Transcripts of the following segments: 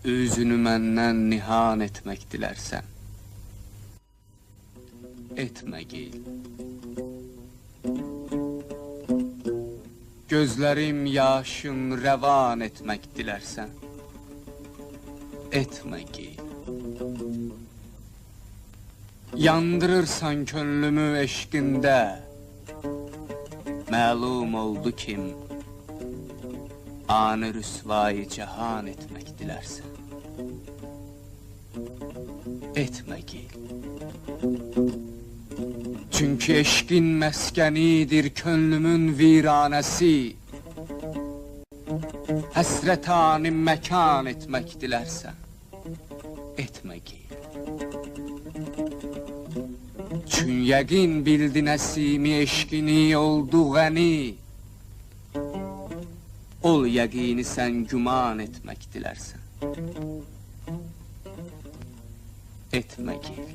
Üzünü məndən nihan etmək dilərsən, etmə geyl. Gözlərim yaşın rəvan etmək dilərsən, etmə geyl. Yandırırsan könlümü eşqində, məlum oldu kim, anı rüsvayı cahan etmək dilərsən, etmə geyl. Çünkü eşqin məskənidir könlümün viranəsi, həsrətani məkan etmək dilərsən, etmə geyl. Çün yəqin bildi nəsimi eşqini oldu ғəni, ol yəqini sən güman etmək dilərsən, etmə geyl.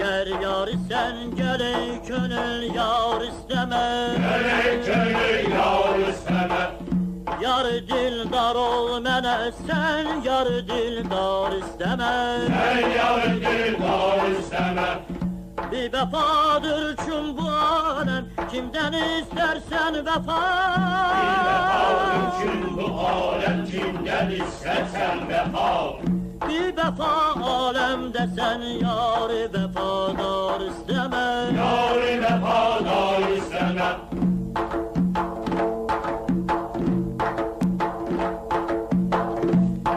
Eğer yar isen gel ey gönül yar isteme, gel ey gönül yar isteme. Yar dildar ol mene sen yar dildar isteme, sen yar dildar isteme. Bir vefadır çün bu alem, kimden istersen vefa. Bir vefadır çün bu alem, kimden istersen vefa. Bir vefa alemde sen yâri vefadar isteme, yâri vefadar isteme.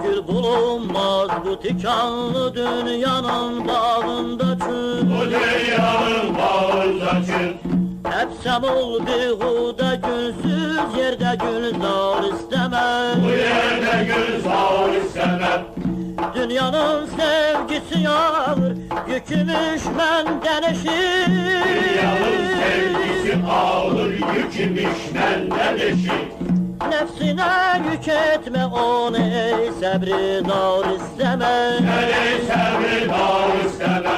Gül bulunmaz bu tikanlı dünyanın bağında çün, bu dünyanın bağında çün. Hep semul bihude gülsüz yerde gülzar isteme, bu yerde gülzar isteme. Dünyanın sevgisi yağır, yükümüş menden eşit. Dünyanın sevgisi ağır, yükümüş menden eşit. Nefsine yük etme onu ey sabri dar isteme, ey sabri dar isteme.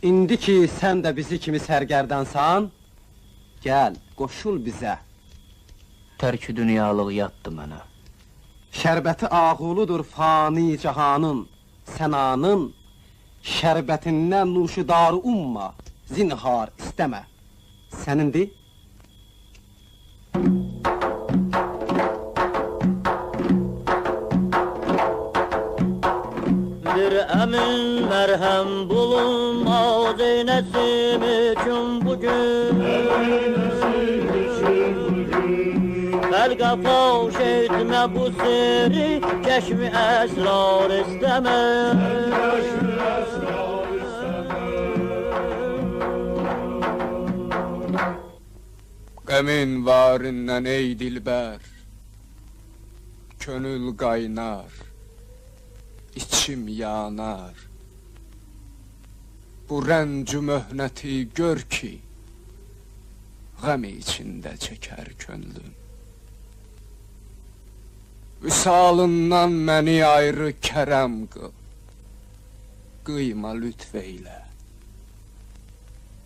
İndi ki sən də bizi kimi sərgərdansan, gəl, qoşul bizə. Tərk-i dünyalıq yatdı mənə. Şərbəti ağuludur fani cahanın, sənanın şərbətindən nuşudarı umma, zinhar istəmə. Sənindir? Bir emin merhem bulunmaz ey nesim için bugün. Belga favş etme bu siri, keşmi esrar isteme. Qəmin varindən ey dilbər, könül qaynar, içim yanar. Bu rəncü möhnəti gör ki, ғəm içində çəkər könlüm. Vüsalından məni ayrı kərəm qıl, qıyma lütf eylə,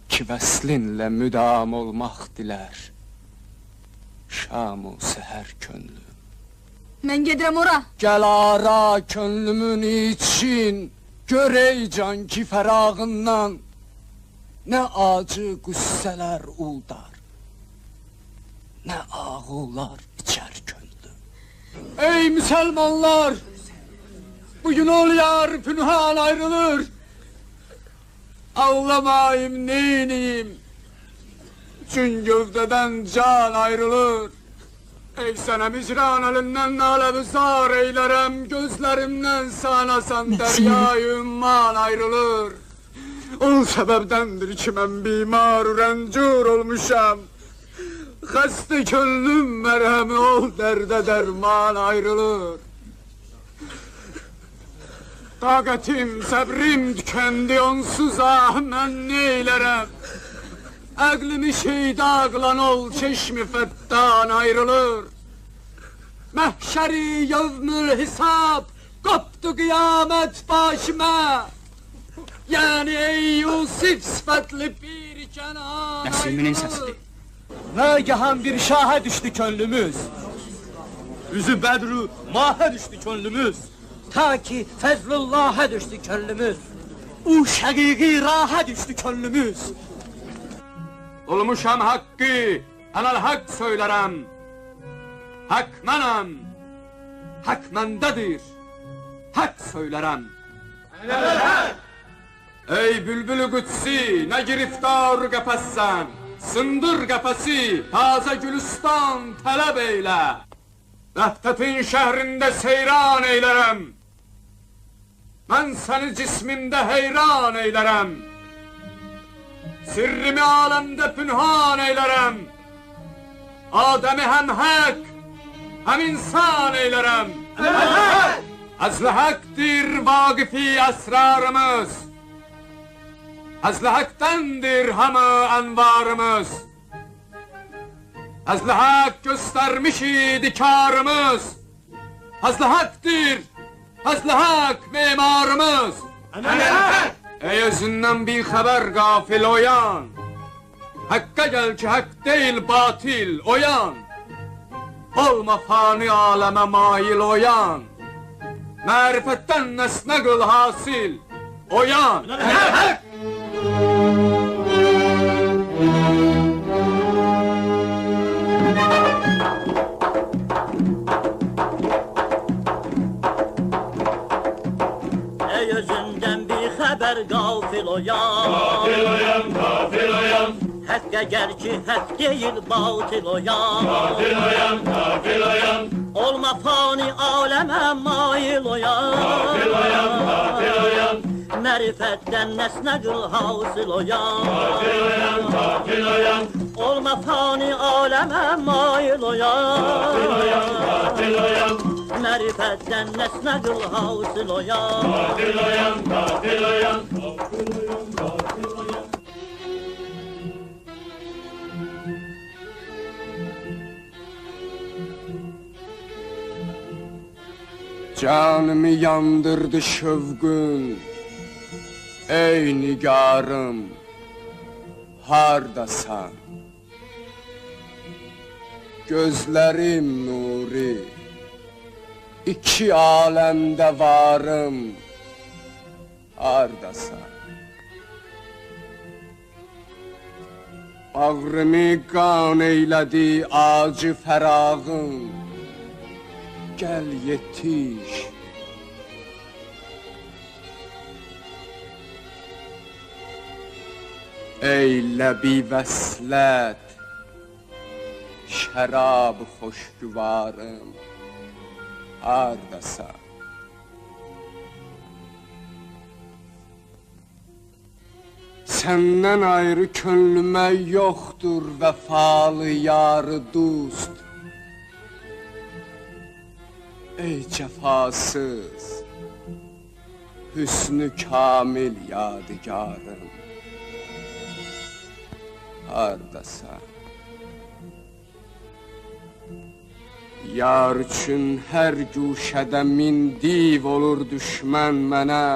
ki vəslinlə müdam olmaq dilər, şam-u səhər könlüm. Mən gedirəm ora. Gəl ara könlümün için, gör ey can ki fərağından, nə acı qüssələr uldar, nə ağular içər könlüm. Ey müsəlmanlar! Bugün ol yar pünhan ayrılır. Ağlamayım neyniyim, çün gövdeden can ayrılır. Ey sənə micran əlindən naləbi zar eylərəm, gözlərimdən sanasan dəryayı ümman ayrılır. O səbəbdəndir ki mən bimar rəncur olmuşam, xəstə könlüm mərhəmi ol dərdə dərman ayrılır. Taqətim, səbrim tükendi onsuz ah mən neylərəm. Əqlimi şeydə aqlan ol, çeşmi fəttan ayrılır. Məhşəri yevmül hisab, qopdu qiyamət başıma. Yəni ey Yusif sifətli bir kənan Nəsiminin səsidir. Nagahan bir şaha düşdü könlümüz. Üzü bədru maha düşdü könlümüz. Ta ki fəzlullaha düşdü könlümüz. O şəqiqi raha düşdü könlümüz. Olmuşam haqqı, anal haqq söylərəm. Haqq mənəm, haqq məndədir. Haqq söylərəm. Ey bülbülü qüdsi, nə giriftar qəpəssən. Sındır qəpəsi, tazə gülüstan tələb eylə. Vəhdətin şəhrində seyran eylərəm. Mən səni cismində heyran eylərəm. Sirrimi aləmdə pünhan eylərəm. Adəmi həm haqq, həm insan eylərəm. Əzli haqqdir vaqifi əsrarımız. Əzli haqqdəndir hamı ənvarımız. Əzli haqq göstərmiş idi karımız. Əzli haqqdir, əzli haqq memarımız. Ey özündən bir xəbər qafil oyan. Haqqa gəl ki haqq deyil batil oyan. Olma fani aləmə mail oyan. Mərifətdən nəsnə qıl hasil oyan. Ey özündən bir xəbər qafil oyan. Gafil oyan, gafil oyan. Həqqə gəl ki haqq deyil batil oyan. Gafil oyan, gafil oyan. Olma fani aləmə mail oyan. Gafil oyan, gafil oyan. Mərifətdən nəsnə qıl hasil oyan. Gafil oyan, gafil oyan. Olma fani aləmə mail oyan. Gafil oyan, gafil oyan. Mərifətdən nəsnə qıl hasil oyan. Gafil oyan, gafil oyan. Canımı yandırdı şövqün. Ey nigarım, hardasan? Gözlərim nuri, iki aləmdə varım, hardasan? Bağrımı qan eylədi acı fərağım, gəl yetiş. Ey ləbi vəslət, şərab xoşgüvarım, hardasan? Səndən ayrı könlümə yoxdur vəfalı yarı dost. Ey cəfasız, hüsnü kamil yadigarım, hardasan? Yar üçün hər güşədə min div olur düşmən mənə.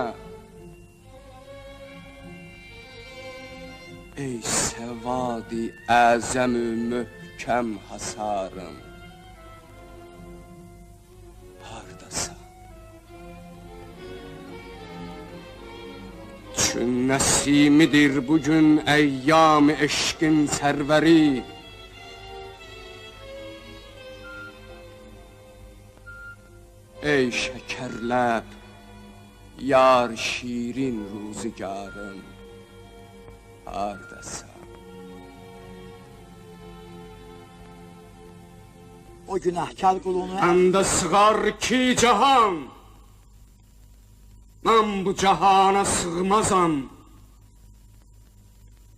Ey səvadi əzəmü möhkəm hasarım, hardasan? Çün nəsimidir bugün əyyam-ı eşqin sərvəri. Ey şəkərləb, yar şirin ruzigarım, hardasan? O günahkar qulunu Məndə sığar ki cahan, mən bu cahana sığmazam.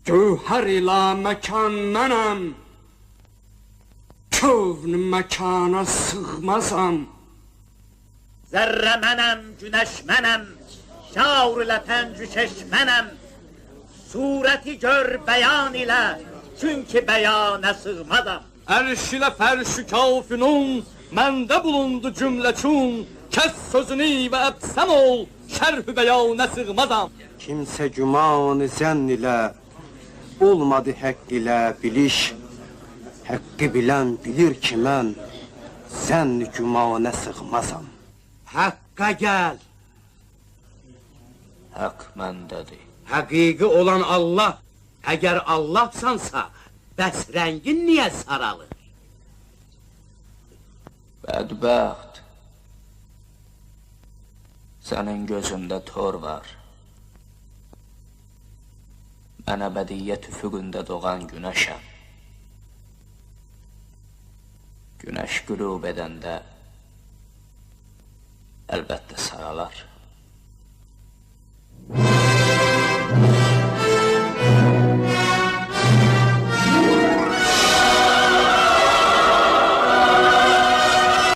Gövhər ilə məkan mənəm, kövn məkana sığmazam. Zərrə mənəm, günəş mənəm, şaur ilə pəncü çeş mənəm. Surəti gör bəyan ilə, çünki beyana sığmadım. Ərş ilə fərş-ü kafinun, məndə bulundu cümləçun. Kəs sözünü və əbsəm ol, şərh-ü beyana sığmazam. Kimsə güman zənn ilə, olmadı həqq ilə biliş. Həqqi bilən bilir ki, mən zənn-i gümana sığmazam. Haqqa gəl. Hak məndədir. Həqiqi olan Allah. Əgər Allahsansa, bəs rəngin niyə saralır? Bədbəxt. Sənin gözündə tor var. Mən əbədiyyət üfüqündə doğan günəşəm. Günəş qürub edəndə əlbəttə saralar.